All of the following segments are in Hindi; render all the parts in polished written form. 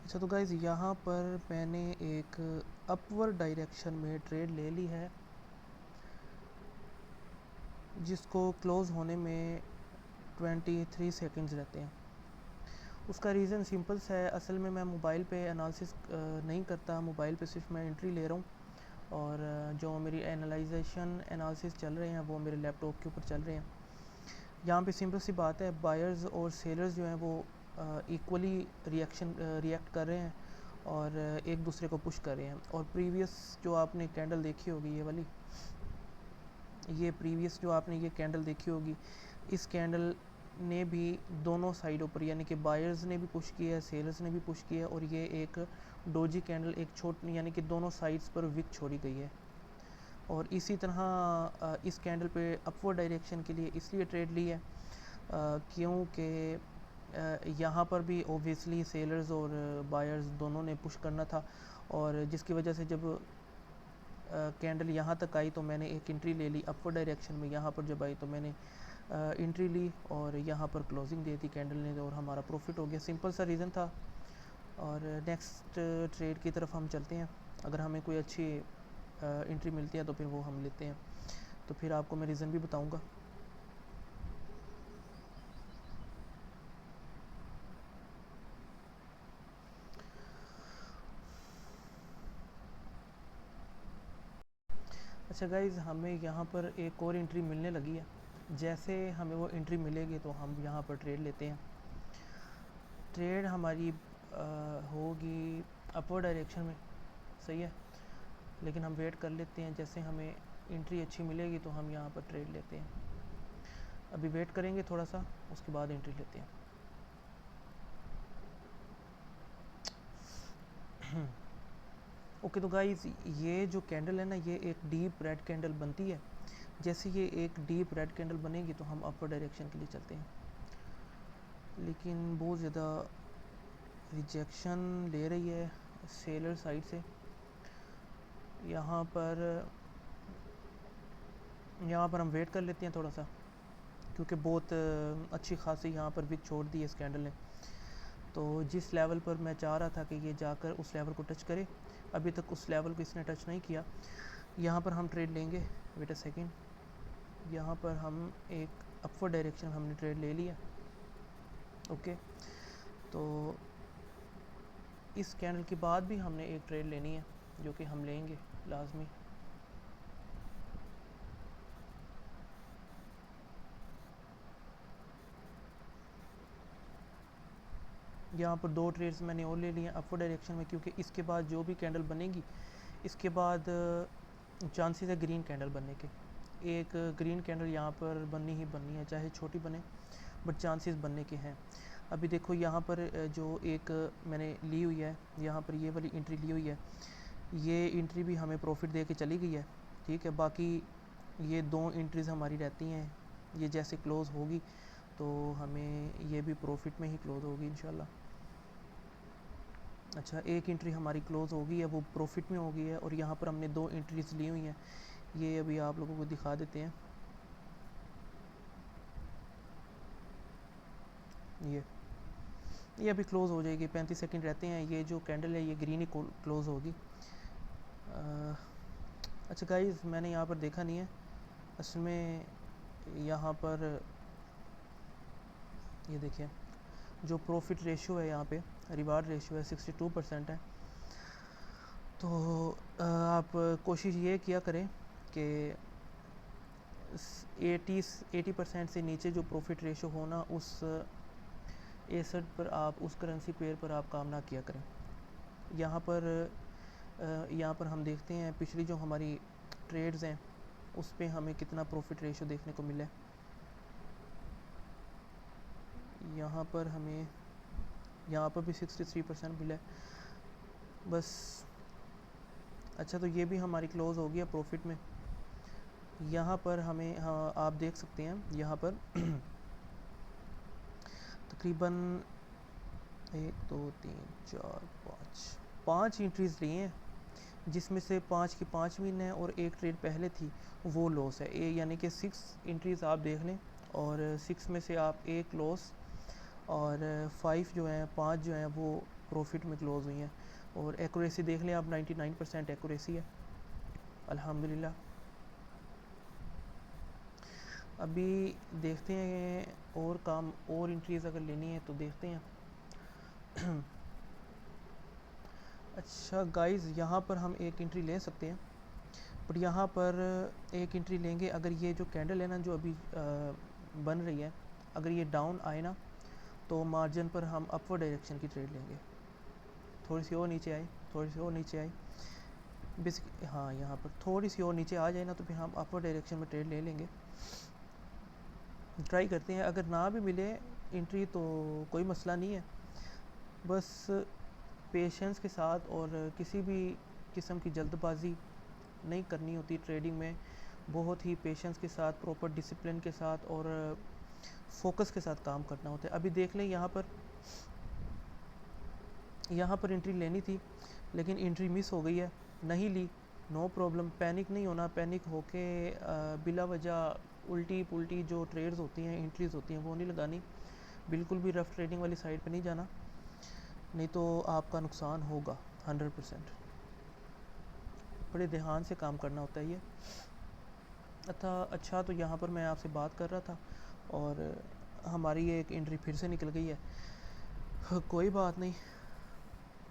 अच्छा तो गाइज़ यहाँ पर मैंने एक अपवर्ड डायरेक्शन में ट्रेड ले ली है, जिसको क्लोज़ होने में 23 सेकंड्स रहते हैं। उसका रीज़न सिंपल सा है। असल में मैं मोबाइल पे एनालिसिस नहीं करता, मोबाइल पे सिर्फ मैं एंट्री ले रहा हूँ और जो मेरी एनालाइजेशन एनालिसिस चल रहे हैं वो मेरे लैपटॉप के ऊपर चल रहे हैं। यहाँ पे सिंपल सी बात है, बायर्स और सेलर्स जो हैं वो इक्वली रिएक्ट कर रहे हैं और एक दूसरे को पुश कर रहे हैं। और प्रीवियस जो आपने कैंडल देखी होगी, जो आपने ये कैंडल देखी होगी, इस कैंडल ने भी दोनों साइडों पर, यानी कि बायर्स ने भी पुश किया है, सेलर्स ने भी पुश किया है, और ये एक डोजी कैंडल एक छोटी, यानी कि दोनों साइड्स पर विक छोड़ी गई है। और इसी तरह इस कैंडल पे अपवर्ड डायरेक्शन के लिए इसलिए ट्रेड ली है क्योंकि यहाँ पर भी ओबियसली सेलर्स और बायर्स दोनों ने पुश करना था, और जिसकी वजह से जब कैंडल यहाँ तक आई तो मैंने एक एंट्री ले ली अपवर्ड डायरेक्शन में। यहाँ पर जब आई तो मैंने एंट्री ली और यहाँ पर क्लोजिंग दे दी कैंडल ने, और हमारा प्रॉफिट हो गया। सिंपल सा रीज़न था। और नेक्स्ट ट्रेड की तरफ हम चलते हैं। अगर हमें कोई अच्छी एंट्री मिलती है तो फिर वो हम लेते हैं, तो फिर आपको मैं रीज़न भी बताऊँगा। अच्छा गाइज़, हमें यहाँ पर एक और एंट्री मिलने लगी है। जैसे हमें वो एंट्री मिलेगी तो हम यहाँ पर ट्रेड लेते हैं। ट्रेड हमारी होगी अपवर्ड डायरेक्शन में, सही है, लेकिन हम वेट कर लेते हैं। जैसे हमें एंट्री अच्छी मिलेगी तो हम यहाँ पर ट्रेड लेते हैं। अभी वेट करेंगे थोड़ा सा, उसके बाद एंट्री लेते हैं। ओके तो गाइस, ये जो कैंडल है ना, ये एक डीप रेड कैंडल बनती है। जैसे ये एक डीप रेड कैंडल बनेगी तो हम अपर डायरेक्शन के लिए चलते हैं, लेकिन बहुत ज़्यादा रिजेक्शन ले रही है सेलर साइड से। यहाँ पर हम वेट कर लेते हैं थोड़ा सा, क्योंकि बहुत अच्छी खासी यहाँ पर विक छोड़ दी है इस कैंडल ने। तो जिस लेवल पर मैं चाह रहा था कि ये जाकर उस लेवल को टच करे, अभी तक उस लेवल को इसने टच नहीं किया। यहाँ पर हम ट्रेड लेंगे। वेट अ सेकेंड, यहाँ पर हम एक अपवर्ड डायरेक्शन हमने ट्रेड ले लिया। ओके, तो इस कैंडल के बाद भी हमने एक ट्रेड लेनी है, जो कि हम लेंगे लाजमी। यहाँ पर दो ट्रेड्स मैंने और ले लिए हैं अपवर्ड डायरेक्शन में, क्योंकि इसके बाद जो भी कैंडल बनेगी, इसके बाद चांसेस है ग्रीन कैंडल बनने के। एक ग्रीन कैंडल यहाँ पर बननी ही बननी है, चाहे छोटी बने, बट चांसेस बनने के हैं। अभी देखो यहाँ पर जो एक मैंने ली हुई है, यहाँ पर ये वाली एंट्री ली हुई है, ये एंट्री भी हमें प्रॉफिट दे के चली गई है, ठीक है। बाकी ये दो एंट्रीज़ हमारी रहती हैं, ये जैसे क्लोज़ होगी तो हमें ये भी प्रॉफिट में ही क्लोज़ होगी इंशाल्लाह। अच्छा, एक एंट्री हमारी क्लोज़ हो गई है, वो प्रॉफिट में हो गई है, और यहाँ पर हमने दो एंट्रीज ली हुई हैं, ये अभी आप लोगों को दिखा देते हैं। ये अभी क्लोज़ हो जाएगी, 35 सेकंड रहते हैं। ये जो कैंडल है ये ग्रीन ही क्लोज़ होगी। अच्छा गाइस, मैंने यहाँ पर देखा नहीं है असल में। यहाँ पर ये देखिए, जो प्रॉफिट रेशियो है, यहाँ पे रिवार्ड रेशियो है 62% है। तो आप कोशिश ये किया करें कि 80% से नीचे जो प्रॉफिट रेशियो हो ना, उस एसेट पर आप, उस करेंसी पेयर पर आप काम ना किया करें। यहाँ पर हम देखते हैं पिछली जो हमारी ट्रेड्स हैं उस पे हमें कितना प्रॉफिट रेशियो देखने को मिला है। यहाँ पर हमें यहाँ पर भी 63% मिला है बस। अच्छा, तो ये भी हमारी क्लोज़ हो गई है प्रॉफिट में। यहाँ पर हमें, हाँ आप देख सकते हैं यहाँ पर तकरीबन 1 2 3 4 5 एंट्रीज़ ली हैं, जिसमें से 5 की 5 विन है और एक ट्रेड पहले थी वो लॉस है। यानी कि 6 एंट्रीज़ आप देख लें, और 6 में से आप एक लॉस और 5 जो हैं, 5 जो हैं वो प्रॉफिट में क्लोज़ हुई हैं। और एक्यूरेसी देख लें आप, 99% एक्यूरेसी है अल्हम्दुलिल्लाह। अभी देखते हैं और काम और इंट्रीज़ अगर लेनी है तो देखते हैं। अच्छा गाइस, यहाँ पर हम एक इंट्री ले सकते हैं, बट यहाँ पर एक इंट्री लेंगे अगर ये जो कैंडल है ना जो अभी बन रही है, अगर ये डाउन आए ना तो मार्जिन पर हम अपवर्ड डायरेक्शन की ट्रेड लेंगे। थोड़ी सी और नीचे आए, थोड़ी सी और नीचे आए, बेसिक हाँ यहाँ पर थोड़ी सी और नीचे आ जाए ना तो फिर हम अपवर्ड डायरेक्शन में ट्रेड ले लेंगे। ट्राई करते हैं, अगर ना भी मिले इंट्री तो कोई मसला नहीं है, बस पेशेंस के साथ और किसी भी किस्म की जल्दबाजी नहीं करनी होती ट्रेडिंग में। बहुत ही पेशेंस के साथ, प्रॉपर डिसिप्लिन के साथ और फोकस के साथ काम करना होता है। अभी देख लें यहाँ पर एंट्री लेनी थी लेकिन एंट्री मिस हो गई है, नहीं ली, नो प्रॉब्लम, पैनिक नहीं होना। पैनिक होके बिला वजह उल्टी पुल्टी जो ट्रेड्स होती हैं, एंट्रीज होती हैं, वो नहीं लगानी। बिल्कुल भी रफ़ ट्रेडिंग वाली साइड पे नहीं जाना, नहीं तो आपका नुकसान होगा 100%। बड़े ध्यान से काम करना होता है ये। अच्छा, तो यहाँ पर मैं आपसे बात कर रहा था और हमारी एक एंट्री फिर से निकल गई है। कोई बात नहीं,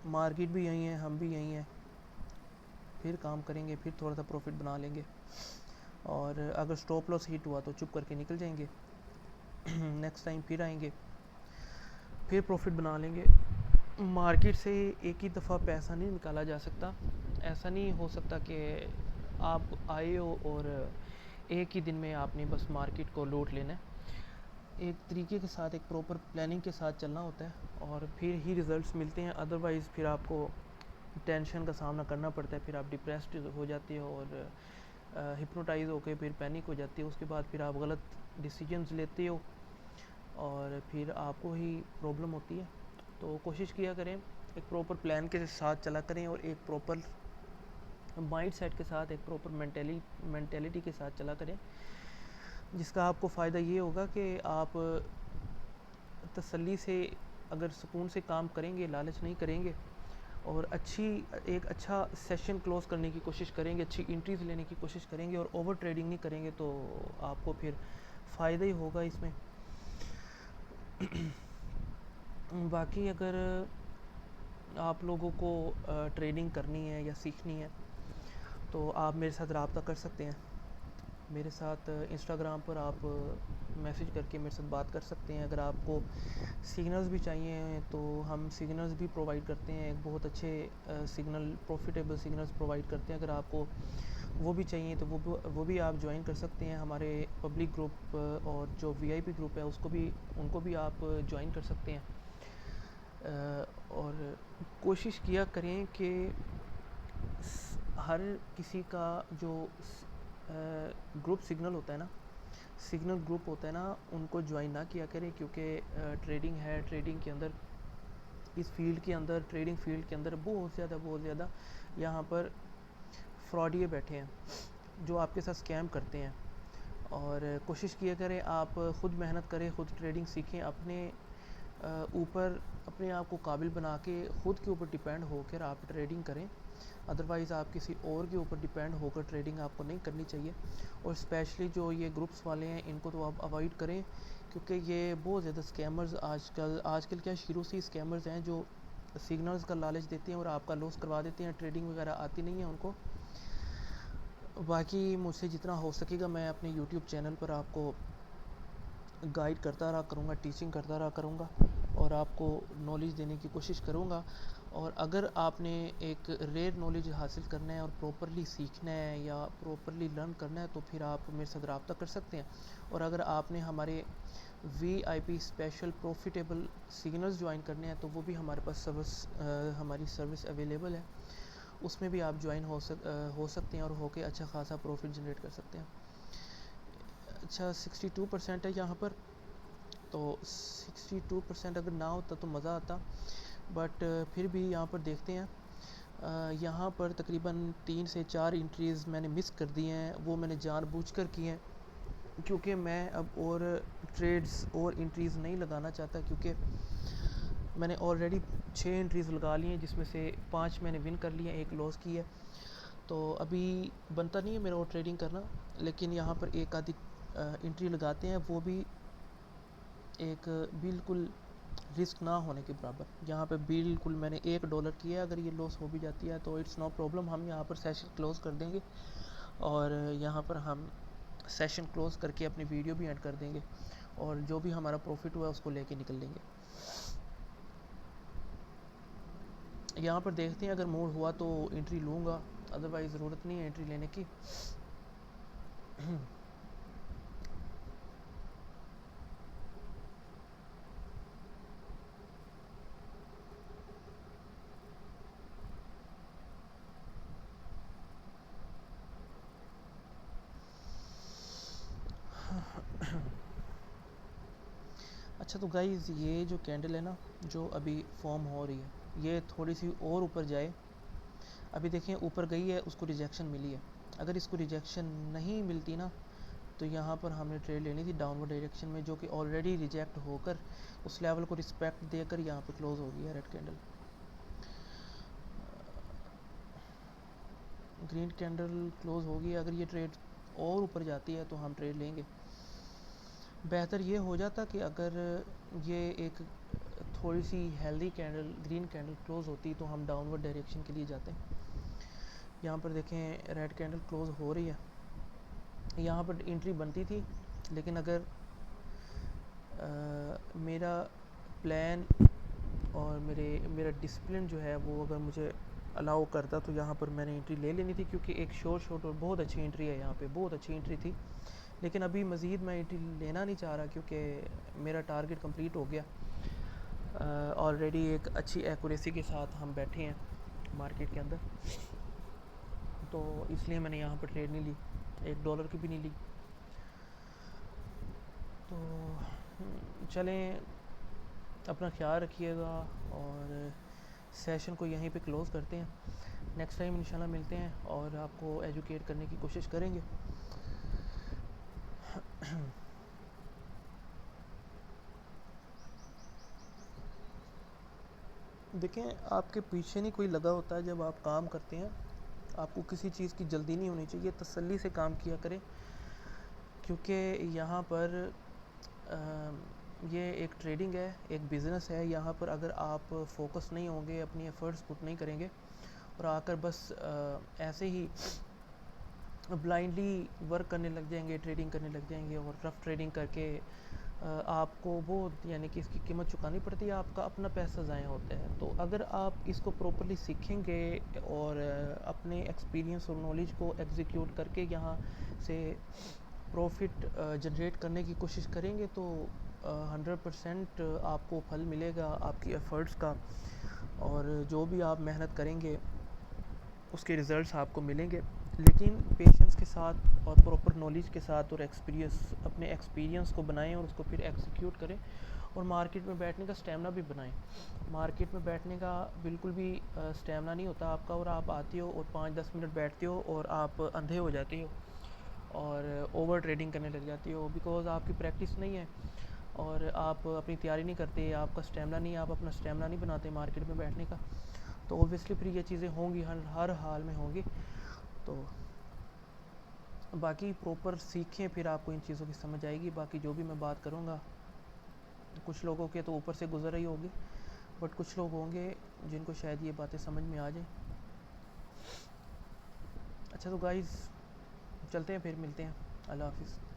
मार्केट भी यही है, हम भी यही हैं, फिर काम करेंगे, फिर थोड़ा सा प्रॉफिट बना लेंगे और अगर स्टॉप लॉस हिट हुआ तो चुप करके निकल जाएंगे। नेक्स्ट टाइम फिर आएंगे, फिर प्रॉफिट बना लेंगे। मार्केट से एक ही दफ़ा पैसा नहीं निकाला जा सकता। ऐसा नहीं हो सकता कि आप आए हो और एक ही दिन में आपने बस मार्केट को लूट लेना है। एक तरीके के साथ, एक प्रॉपर प्लानिंग के साथ चलना होता है और फिर ही रिज़ल्ट्स मिलते हैं। अदरवाइज़ फिर आपको टेंशन का सामना करना पड़ता है, फिर आप डिप्रेस्ड हो जाते हो और हिप्नोटाइज होकर फिर पैनिक हो जाती है। उसके बाद फिर आप गलत डिसीजंस लेते हो और फिर आपको ही प्रॉब्लम होती है। तो कोशिश किया करें, एक प्रॉपर प्लान के साथ चला करें और एक प्रॉपर माइंड सेट के साथ, एक प्रॉपर मेंटेलिटी के साथ चला करें, जिसका आपको फ़ायदा ये होगा कि आप तसल्ली से, अगर सुकून से काम करेंगे, लालच नहीं करेंगे और एक अच्छा सेशन क्लोज करने की कोशिश करेंगे, अच्छी एंट्रीज लेने की कोशिश करेंगे और ओवर ट्रेडिंग नहीं करेंगे, तो आपको फिर फ़ायदा ही होगा इसमें। बाकी अगर आप लोगों को ट्रेडिंग करनी है या सीखनी है तो आप मेरे साथ रब्ता कर सकते हैं। मेरे साथ इंस्टाग्राम पर आप मैसेज करके मेरे साथ बात कर सकते हैं। अगर आपको सिग्नल्स भी चाहिए तो हम सिग्नल्स भी प्रोवाइड करते हैं, एक बहुत अच्छे सिग्नल, प्रॉफिटेबल सिग्नल्स प्रोवाइड करते हैं। अगर आपको वो भी चाहिए तो वो भी आप ज्वाइन कर सकते हैं। हमारे पब्लिक ग्रुप और जो वीआईपी ग्रुप है उनको भी आप ज्वाइन कर सकते हैं। और कोशिश किया करें कि हर किसी का जो ग्रुप सिग्नल होता है ना, सिग्नल ग्रुप होता है ना, उनको ज्वाइन ना किया करें, क्योंकि ट्रेडिंग है, ट्रेडिंग के अंदर, इस फील्ड के अंदर, ट्रेडिंग फील्ड के अंदर बहुत ज़्यादा यहाँ पर फ्रॉडिये बैठे हैं जो आपके साथ स्कैम करते हैं। और कोशिश किया करें आप ख़ुद मेहनत करें, ख़ुद ट्रेडिंग सीखें, अपने ऊपर अपने आप को काबिल बना के ख़ुद के ऊपर डिपेंड होकर आप ट्रेडिंग करें। अदरवाइज़ आप किसी और के ऊपर डिपेंड होकर ट्रेडिंग आपको नहीं करनी चाहिए। और स्पेशली जो ये ग्रुप्स वाले हैं, इनको तो आप अवॉइड करें, क्योंकि ये बहुत ज़्यादा स्कैमर्स आजकल क्या शुरू से ही स्कैमर्स हैं जो सिग्नल्स का लालच देते हैं और आपका लॉस करवा देते हैं। ट्रेडिंग वगैरह आती नहीं है उनको। बाकी मुझसे जितना हो सकेगा मैं अपने यूट्यूब चैनल पर आपको गाइड करता रहा करूँगा, टीचिंग करता रहा करूँगा और आपको नॉलेज देने की कोशिश करूँगा। और अगर आपने एक रेयर नॉलेज हासिल करना है और प्रॉपरली सीखना है या प्रॉपरली लर्न करना है तो फिर आप मेरे साथ रब्ता कर सकते हैं। और अगर आपने हमारे VIP special profitable signals join करने हैं तो वो भी हमारे पास हमारी सर्विस अवेलेबल है, उसमें भी आप ज्वाइन हो सकते हैं और होके अच्छा खासा प्रॉफिट जनरेट कर सकते हैं। अच्छा 62% है यहाँ पर, तो 62% अगर ना होता तो मज़ा आता, बट फिर भी यहाँ पर देखते हैं। यहाँ पर तकरीबन 3 से 4 एंट्रीज़ मैंने मिस कर दी हैं, वो मैंने जानबूझकर की हैं, क्योंकि मैं अब और ट्रेड्स और एंट्रीज़ नहीं लगाना चाहता, क्योंकि मैंने ऑलरेडी 6 एंट्रीज़ लगा ली हैं, जिसमें से 5 मैंने विन कर लिए, 1 लॉस की है। तो अभी बनता नहीं है मेरा और ट्रेडिंग करना, लेकिन यहाँ पर एक आधी एंट्री लगाते हैं, वो भी एक बिल्कुल रिस्क ना होने के बराबर। यहाँ पे बिल्कुल मैंने $1 किया है, अगर ये लॉस हो भी जाती है तो इट्स नो प्रॉब्लम, हम यहाँ पर सेशन क्लोज़ कर देंगे और यहाँ पर हम सेशन क्लोज़ करके अपनी वीडियो भी एंड कर देंगे और जो भी हमारा प्रॉफिट हुआ है उसको लेके निकल लेंगे। यहाँ पर देखते हैं, अगर मूड हुआ तो एंट्री लूँगा, अदरवाइज़ ज़रूरत नहीं है एंट्री लेने की। अच्छा तो गाइज़, ये जो कैंडल है ना, जो अभी फॉर्म हो रही है, ये थोड़ी सी और ऊपर जाए। अभी देखें ऊपर गई है, उसको रिजेक्शन मिली है। अगर इसको रिजेक्शन नहीं मिलती ना, तो यहाँ पर हमने ट्रेड लेनी थी डाउनवर्ड डायरेक्शन में, जो कि ऑलरेडी रिजेक्ट होकर उस लेवल को रिस्पेक्ट देकर यहाँ पे क्लोज हो गई है red candle. Green candle close होगी, अगर ये ट्रेड और ऊपर जाती है तो हम ट्रेड लेंगे। बेहतर ये हो जाता कि अगर ये एक थोड़ी सी healthy candle green candle close होती तो हम डाउनवर्ड डायरेक्शन के लिए जाते। यहाँ पर देखें रेड कैंडल क्लोज हो रही है, यहाँ पर एंट्री बनती थी, लेकिन अगर मेरा प्लान और मेरा डिसिप्लिन जो है वो अगर मुझे अलाउ करता तो यहाँ पर मैंने एंट्री ले लेनी थी, क्योंकि एक शॉर्ट और बहुत अच्छी एंट्री है, यहाँ पे बहुत अच्छी एंट्री थी। लेकिन अभी मज़ीद मैं एंट्री लेना नहीं चाह रहा, क्योंकि मेरा टारगेट कंप्लीट हो गया। ऑलरेडी एक अच्छी एक्यूरेसी के साथ हम बैठे हैं मार्केट के अंदर, तो इसलिए मैंने यहाँ पर ट्रेड नहीं ली, $1 की भी नहीं ली। तो चलें, अपना ख्याल रखिएगा और सेशन को यहीं पे क्लोज़ करते हैं। नेक्स्ट टाइम इंशाल्लाह मिलते हैं और आपको एजुकेट करने की कोशिश करेंगे। देखें, आपके पीछे नहीं कोई लगा होता है जब आप काम करते हैं। आपको किसी चीज़ की जल्दी नहीं होनी चाहिए, तसल्ली से काम किया करें, क्योंकि यहाँ पर ये एक ट्रेडिंग है, एक बिज़नेस है। यहाँ पर अगर आप फोकस नहीं होंगे, अपनी एफ़र्ट्स पुट नहीं करेंगे और आकर बस ऐसे ही ब्लाइंडली वर्क करने लग जाएंगे, ट्रेडिंग करने लग जाएंगे और रफ़ ट्रेडिंग करके आपको वो यानी कि इसकी कीमत चुकानी पड़ती है, आपका अपना पैसा ज़ाया होता है। तो अगर आप इसको प्रॉपर्ली सीखेंगे और अपने एक्सपीरियंस और नॉलेज को एग्जीक्यूट करके यहाँ से प्रॉफिट जनरेट करने की कोशिश करेंगे तो 100% आपको फल मिलेगा आपकी एफ़र्ट्स का, और जो भी आप मेहनत करेंगे उसके रिज़ल्ट्स आपको मिलेंगे। लेकिन पेशेंस के साथ और प्रॉपर नॉलेज के साथ और अपने एक्सपीरियंस को बनाएं और उसको फिर एग्जीक्यूट करें, और मार्केट में बैठने का स्टैमिना भी बनाएं। मार्केट में बैठने का बिल्कुल भी स्टैमिना नहीं होता आपका, और आप आते हो और 5-10 मिनट बैठते हो और आप अंधे हो जाते हो और ओवर ट्रेडिंग करने लग जाती हो, बिकॉज़ आपकी प्रैक्टिस नहीं है और आप अपनी तैयारी नहीं करते, आपका स्टैमिना नहीं, आप अपना स्टैमिना नहीं बनाते मार्केट में बैठने का। तो ओबियसली फिर ये चीज़ें होंगी, हर हाल में होंगी। तो बाकी प्रॉपर सीखें, फिर आपको इन चीज़ों की समझ आएगी। बाकी जो भी मैं बात करूँगा, कुछ लोगों के तो ऊपर से गुजर रही होगी, बट कुछ लोग होंगे जिनको शायद ये बातें समझ में आ जाएं। अच्छा तो गाइज़, चलते हैं, फिर मिलते हैं। अल्लाह हाफ़िज़।